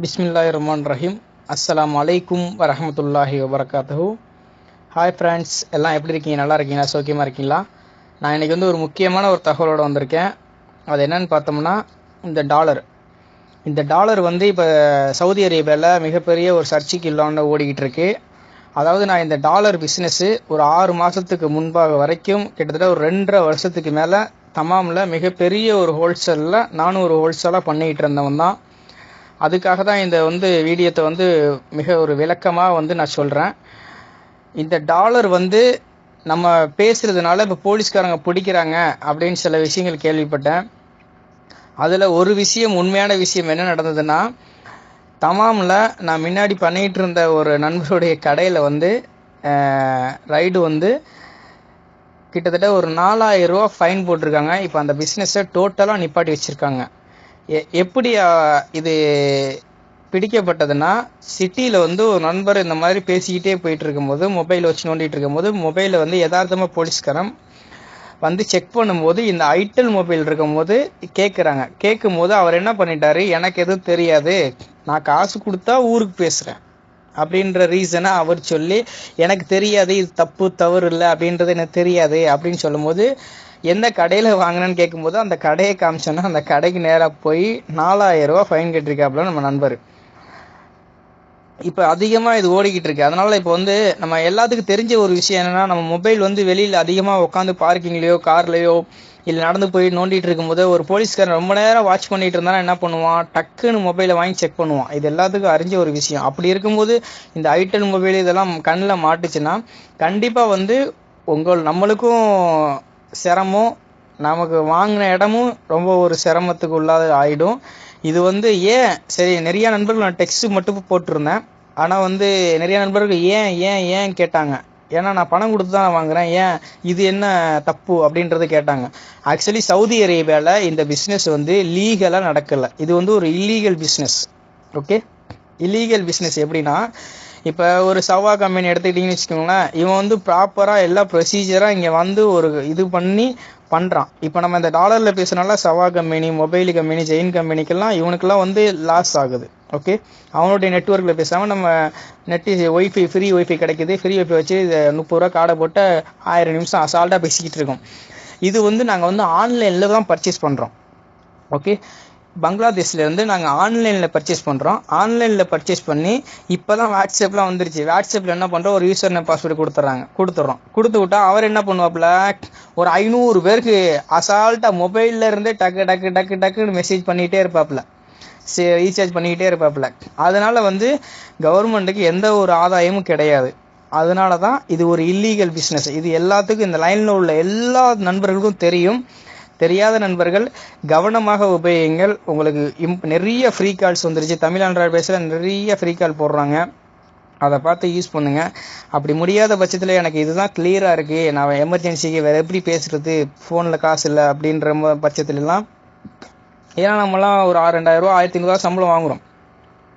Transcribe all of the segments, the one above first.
பிஸ்மில்லாஹிர்ரஹ்மானிர்ரஹீம். அஸ்ஸலாமு அலைக்கும் வரஹ்மத்துல்லாஹி வபரகாத்துஹு. ஹாய் ஃப்ரெண்ட்ஸ், எல்லாம் எப்படி இருக்கீங்க? நல்லா இருக்கீங்களா? சௌக்கியமாக இருக்கீங்களா? நான் இன்றைக்கி ஒரு முக்கியமான ஒரு தகவலோடு வந்திருக்கேன். அது என்னன்னு பார்த்தோம்னா, இந்த டாலர் இப்போ சவுதி அரேபியாவில் மிகப்பெரிய ஒரு சர்ச்சைக்கு இல்லாமல் ஓடிக்கிட்டு இருக்கு. அதாவது நான் இந்த டாலர் பிஸ்னஸ்ஸு ஒரு 6 மாதத்துக்கு முன்பாக வரைக்கும் கிட்டத்தட்ட ஒரு 2.5 வருஷத்துக்கு மேலே தமாமில் மிகப்பெரிய ஒரு ஹோல்சேலில் நானும் ஒரு ஹோல்சேலாக பண்ணிக்கிட்டு இருந்தவன் தான். அதுக்காக தான் இந்த வீடியோத்தை மிக ஒரு விளக்கமாக நான் சொல்கிறேன். இந்த டாலர் நம்ம பேசுகிறதுனால இப்போ போலீஸ்காரங்க பிடிக்கிறாங்க அப்படின்னு சில விஷயங்கள் கேள்விப்பட்டேன். அதில் ஒரு விஷயம், உண்மையான விஷயம் என்ன நடந்ததுன்னா, தமாமில் நான் முன்னாடி பண்ணிகிட்டு இருந்த ஒரு நண்பருடைய கடையில் ரைடு கிட்டத்தட்ட ஒரு 4000 ரூபா ஃபைன் போட்டிருக்காங்க. இப்போ அந்த பிஸ்னஸை டோட்டலாக நிப்பாட்டி வச்சுருக்காங்க. எப்படி இது பிடிக்கப்பட்டதுன்னா, சிட்டியில் ஒரு நண்பர் இந்த மாதிரி பேசிக்கிட்டே போயிட்டு இருக்கும்போது, மொபைல் வச்சு நோண்டிகிட்டு இருக்கும்போது, மொபைலில் யதார்த்தமாக போலீஸ்காரன் செக் பண்ணும்போது இந்த ஐட்டல் மொபைல் இருக்கும்போது கேட்கும்போது அவர் என்ன பண்ணிட்டாரு, எனக்கு எதுவும் தெரியாது, நான் காசு கொடுத்தா ஊருக்கு பேசுகிறேன் அப்படின்ற ரீசனை அவர் சொல்லி, எனக்கு தெரியாது, இது தப்பு தவறு இல்லை அப்படின்றது எனக்கு தெரியாது அப்படின்னு சொல்லும்போது, எந்த கடையில் வாங்கினேன்னு கேட்கும்போது அந்த கடையை காமிச்சோன்னா அந்த கடைக்கு நேராக போய் 4000 ரூபா ஃபைன் கட்டிருக்காப்புல நம்ம நண்பர். இப்போ அதிகமாக இது ஓடிக்கிட்டு இருக்கு. அதனால இப்போ நம்ம எல்லாத்துக்கும் தெரிஞ்ச ஒரு விஷயம் என்னன்னா, நம்ம மொபைல் வெளியில் அதிகமாக உட்காந்து பார்க்கிங்லேயோ கார்லேயோ இல்லை நடந்து போய் நோண்டிட்டு இருக்கும்போது ஒரு போலீஸ்காரன் ரொம்ப நேரம் வாட்ச் பண்ணிட்டு இருந்தாலும் என்ன பண்ணுவான், டக்குன்னு மொபைலை வாங்கி செக் பண்ணுவான். இது எல்லாத்துக்கும் அறிஞ்ச ஒரு விஷயம். அப்படி இருக்கும்போது இந்த ஐட்டல் மொபைல் இதெல்லாம் கண்ணில் மாட்டுச்சுன்னா கண்டிப்பாக நம்மளுக்கும் சிரமம், நமக்கு வாங்கின இடமும் ரொம்ப ஒரு சிரமத்துக்கு உள்ளாத ஆகிடும். இது ஏன் சரி, நிறைய நண்பர்கள் நான் டெக்ஸ்ட் மட்டும் போட்டிருந்தேன். ஆனால் நிறைய நண்பர்கள் ஏன் கேட்டாங்க. ஏன்னா நான் பணம் கொடுத்து தான் வாங்குறேன், ஏன் இது என்ன தப்பு அப்படின்றது கேட்டாங்க. ஆக்சுவலி சவுதி அரேபியாவில் இந்த பிஸ்னஸ் லீகலாக நடக்கலை. இது ஒரு illegal business. Okay, illegal business எப்படின்னா, இப்போ ஒரு சவா கம்பெனி எடுத்துக்கிட்டிங்கன்னு வச்சுக்கோங்களேன், இவன் ப்ராப்பராக எல்லா ப்ரொசீஜராக இங்கே ஒரு இது பண்ணி பண்ணுறான். இப்போ நம்ம இந்த டாலரில் பேசுனால சவா கம்பெனி, மொபைல் கம்பெனி, ஜெயின் கம்பெனிக்கெல்லாம் இவனுக்கெல்லாம் லாஸ் ஆகுது. ஓகே, அவனுடைய நெட்ஒர்க்கில் பேசாமல் நம்ம ஒய்ஃபை ஃப்ரீ ஒய்ஃபை கிடைக்குது, ஃப்ரீ ஒய்ஃபை வச்சு 30 ரூபா கார்டை போட்டு 1000 நிமிஷம் அசால்ட்டாக பேசிக்கிட்டு இருக்கோம். இது நாங்கள் ஆன்லைனில் தான் பர்ச்சேஸ் பண்ணுறோம். ஓகே, பங்களாதேஷ்லேருந்து நாங்கள் ஆன்லைனில் பர்ச்சேஸ் பண்ணுறோம். ஆன்லைனில் பர்ச்சேஸ் பண்ணி இப்போ தான் வாட்ஸ்அப்லாம் வந்துருச்சு. வாட்ஸ்அப்பில் என்ன பண்ணுறோம், ஒரு யூசர் நேம் பாஸ்வேர்டு கொடுத்து விட்டா அவர் என்ன பண்ணுவாப்புல, ஒரு 500 பேருக்கு அசால்ட்டாக மொபைலில் இருந்தே டக்குன்னு மெசேஜ் பண்ணிகிட்டே இருப்பாப்புல, ரீசார்ஜ் பண்ணிக்கிட்டே இருப்பாப்புல. அதனால் கவர்மெண்ட்டுக்கு எந்த ஒரு ஆதாயமும் கிடையாது. அதனால தான் இது ஒரு இல்லீகல் பிஸ்னஸ். இது எல்லாத்துக்கும் இந்த லைனில் உள்ள எல்லா நண்பர்களுக்கும் தெரியும். தெரியாத நண்பர்கள் கவனமாக உபயோகிங்கள். உங்களுக்கு நிறைய ஃப்ரீ கால்ஸ் வந்துருச்சு. தமிழ் ஆண்ட்ராய்டு பேஸில் நிறைய ஃப்ரீ கால் போடுறாங்க, அதை பார்த்து யூஸ் பண்ணுங்கள். அப்படி முடியாத பட்சத்தில் எனக்கு இதுதான் கிளியராக இருக்குது, நான் எமர்ஜென்சிக்கு வேறு எப்படி பேசுகிறது, ஃபோனில் காசு இல்லை அப்படின்ற பட்சத்துலலாம், ஏன்னா நம்மலாம் ஒரு 2000 ரூபா 1500 சம்பளம் வாங்குகிறோம்.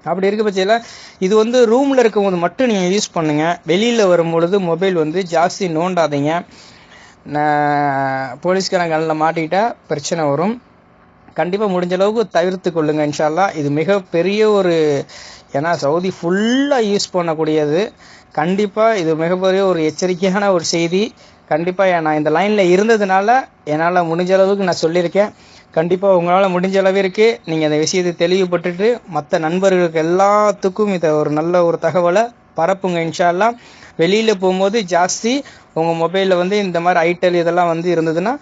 அப்படி இருக்க பட்சத்தில் இது ரூமில் இருக்கும்போது மட்டும் நீங்கள் யூஸ் பண்ணுங்கள். வெளியில் வரும்பொழுது மொபைல் ஜாஸ்தி நோண்டாதீங்க. போலீஸ்காரங்களில் மாட்டிக்கிட்டா பிரச்சனை வரும். கண்டிப்பாக முடிஞ்ச அளவுக்கு தவிர்த்து கொள்ளுங்க இன்ஷால்லா. இது மிகப்பெரிய ஒரு, ஏன்னா சவுதி ஃபுல்லாக யூஸ் பண்ணக்கூடியது. கண்டிப்பாக இது மிகப்பெரிய ஒரு எச்சரிக்கையான ஒரு செய்தி. கண்டிப்பாக நான் இந்த லைனில் இருந்ததுனால என்னால் முடிஞ்ச அளவுக்கு நான் சொல்லியிருக்கேன். கண்டிப்பாக உங்களால் முடிஞ்ச அளவிற்கு நீங்கள் அந்த விஷயத்தை தெளிவுபட்டுட்டு மற்ற நண்பர்களுக்கு எல்லாத்துக்கும் இதை ஒரு நல்ல ஒரு தகவலை பரப்புங்க இன்ஷால்லா. வெளியில் போகும்போது ஜாஸ்தி உங்கள் மொபைலில் இந்த மாதிரி ஐட்டல் இதெல்லாம் இருந்ததுன்னா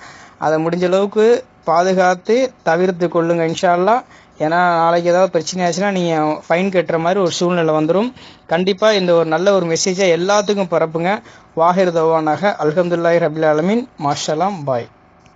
அதை முடிஞ்ச அளவுக்கு பாதுகாத்து தவிர்த்து கொள்ளுங்க இன்ஷால்லா. ஏன்னா நாளைக்கு ஏதாவது பிரச்சனை ஆச்சுன்னா நீங்கள் ஃபைன் கட்டுற மாதிரி ஒரு சூழ்நிலை வந்துடும். கண்டிப்பாக இந்த ஒரு நல்ல ஒரு மெசேஜை எல்லாத்துக்கும் பரப்புங்க. வாஹிர் தவானாக அல்ஹம்துலில்லாஹி ரபில் ஆலமீன். மாஷல்லாம் பாய்.